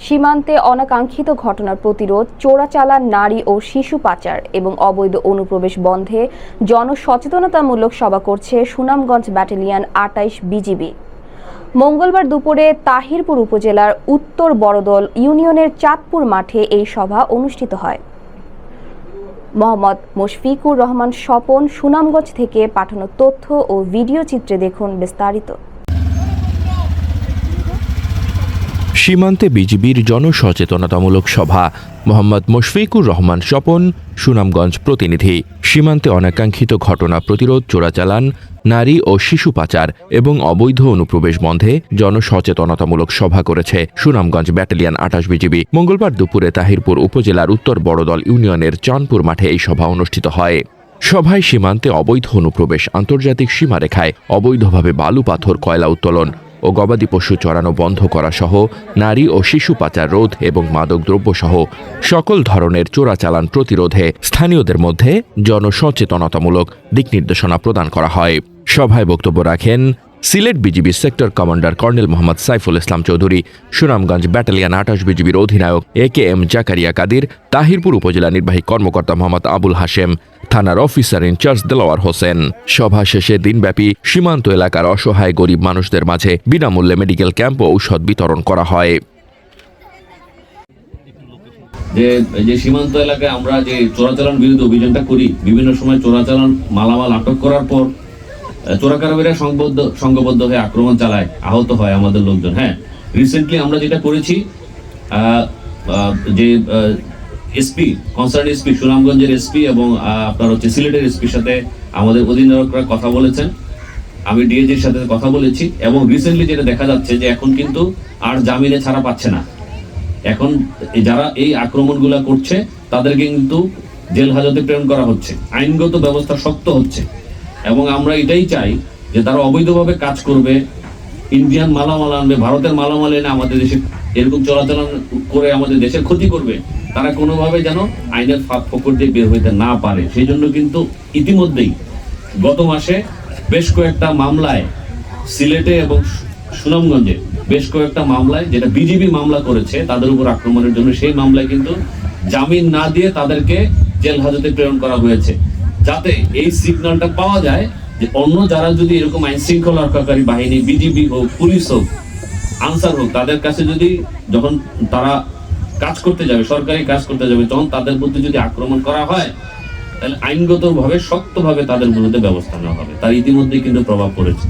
সীমান্তে অনাকাঙ্ক্ষিত ঘটনার প্রতিরোধ, চোরাচালান, নারী ও শিশু পাচার এবং অবৈধ অনুপ্রবেশ বন্ধে জনসচেতনতামূলক সভা করছে সুনামগঞ্জ ব্যাটালিয়ন ২৮ বিজিবি। মঙ্গলবার দুপুরে তাহিরপুর উপজেলার উত্তর বড়দল ইউনিয়নের চাঁদপুর মাঠে এই সভা অনুষ্ঠিত হয়। মোহাম্মদ মুশফিকুর রহমান স্বপন, সুনামগঞ্জ থেকে পাঠানো তথ্য ও ভিডিও চিত্রে দেখুন বিস্তারিত। সীমান্তে বিজিবির জনসচেতনতামূলক সভা। মোহাম্মদ মুশফিকুর রহমান স্বপন, সুনামগঞ্জ প্রতিনিধি। সীমান্তে অনাকাঙ্ক্ষিত ঘটনা প্রতিরোধ, চোরাচালান, নারী ও শিশু পাচার এবং অবৈধ অনুপ্রবেশ বন্ধে জনসচেতনতামূলক সভা করেছে সুনামগঞ্জ ব্যাটালিয়ন ২৮ বিজিবি। মঙ্গলবার দুপুরে তাহিরপুর উপজেলার উত্তর বড়দল ইউনিয়নের চাঁদপুর মাঠে এই সভা অনুষ্ঠিত হয়। সভায় সীমান্তে অবৈধ অনুপ্রবেশ, আন্তর্জাতিক সীমারেখায় অবৈধভাবে বালু, পাথর, কয়লা উত্তোলন ও গবাদি পশু চড়ানো বন্ধ করা সহ নারী ও শিশু পাচার রোধ এবং মাদকদ্রব্য সহ সকল ধরনের চোরাচালান প্রতিরোধে স্থানীয়দের মধ্যে জনসচেতনতামূলক দিক নির্দেশনা প্রদান করা হয়। সভায় বক্তব্য রাখেন Sylhet BGB sector commander colonel Mohammad Saiful Islam Chowdhury, Sunamganj battalion ২৮ বিজিবির অধিনায়ক AKM জাকারিয়া কাদির, তাহিরপুর উপজেলা নির্বাহী কর্মকর্তা মোহাম্মদ আবুল হাশেম, থানার অফিসার ইনচার্জ দেলোয়ার হোসেন। সভা শেষে দিনব্যাপী সীমান্ত এলাকার অসহায় গরিব মানুষদের মাঝে বিনামূল্যে মেডিকেল ক্যাম্প ও ঔষধ বিতরণ করা হয়। যে সীমান্ত এলাকায় আমরা যে চোরাচালান বিরোধী অভিযানটা করি, বিভিন্ন সময় চোরাচালান মালামাল আটক করার পর চোরাকারবারীরা সংঘবদ্ধ হয়ে আক্রমণ চালায়, আহত হয় আমাদের লোকজন। হ্যাঁ, রিসেন্টলি আমরা যেটা করেছি, যে এসপি কনসার্ন এসপি সুনামগঞ্জের এসপি এবং আপনার হচ্ছে সিলেটের এসপির সাথে আমাদের অধিনায়করা কথা বলেছেন, আমি ডিএজির সাথে কথা বলেছি। এবং রিসেন্টলি যেটা দেখা যাচ্ছে যে এখন কিন্তু আর জামিনে ছাড়া পাচ্ছে না। এখন যারা এই আক্রমণগুলো করছে তাদেরকে কিন্তু জেল হাজতে প্রেরণ করা হচ্ছে, আইনগত ব্যবস্থা শক্ত হচ্ছে। এবং আমরা এটাই চাই যে তারা অবৈধভাবে কাজ করবে, ইন্ডিয়ান মালামাল আনবে, ভারতের মালামাল এনে আমাদের দেশে এরকম চলাচল করে আমাদের দেশের ক্ষতি করবে, তারা কোনোভাবে যেন আইনের ফাঁক ফোকর দিয়ে বের হইতে না পারে। সেই জন্য কিন্তু ইতিমধ্যেই গত মাসে বেশ কয়েকটা মামলায় সিলেটে এবং সুনামগঞ্জে বেশ কয়েকটা মামলায়, যেটা বিজিবি মামলা করেছে তাদের উপর আক্রমণের জন্য, সেই মামলায় কিন্তু জামিন না দিয়ে তাদেরকে জেল হাজতে প্রেরণ করা হয়েছে, যাতে এই সিগন্যালটা পাওয়া যায় যে অন্য যারা যদি এরকম আইন শৃঙ্খলা রক্ষাকারী বাহিনী, বিজিবি হোক, পুলিশ হোক, আনসার হোক, তাদের কাছে যদি যখন তারা কাজ করতে যাবে, সরকারি কাজ করতে যাবে, তখন তাদের প্রতি যদি আক্রমণ করা হয় তাহলে আইনগতভাবে শক্তভাবে তাদের বিরুদ্ধে ব্যবস্থা নেওয়া হবে। তার ইতিমধ্যে কিন্তু প্রভাব পড়েছে।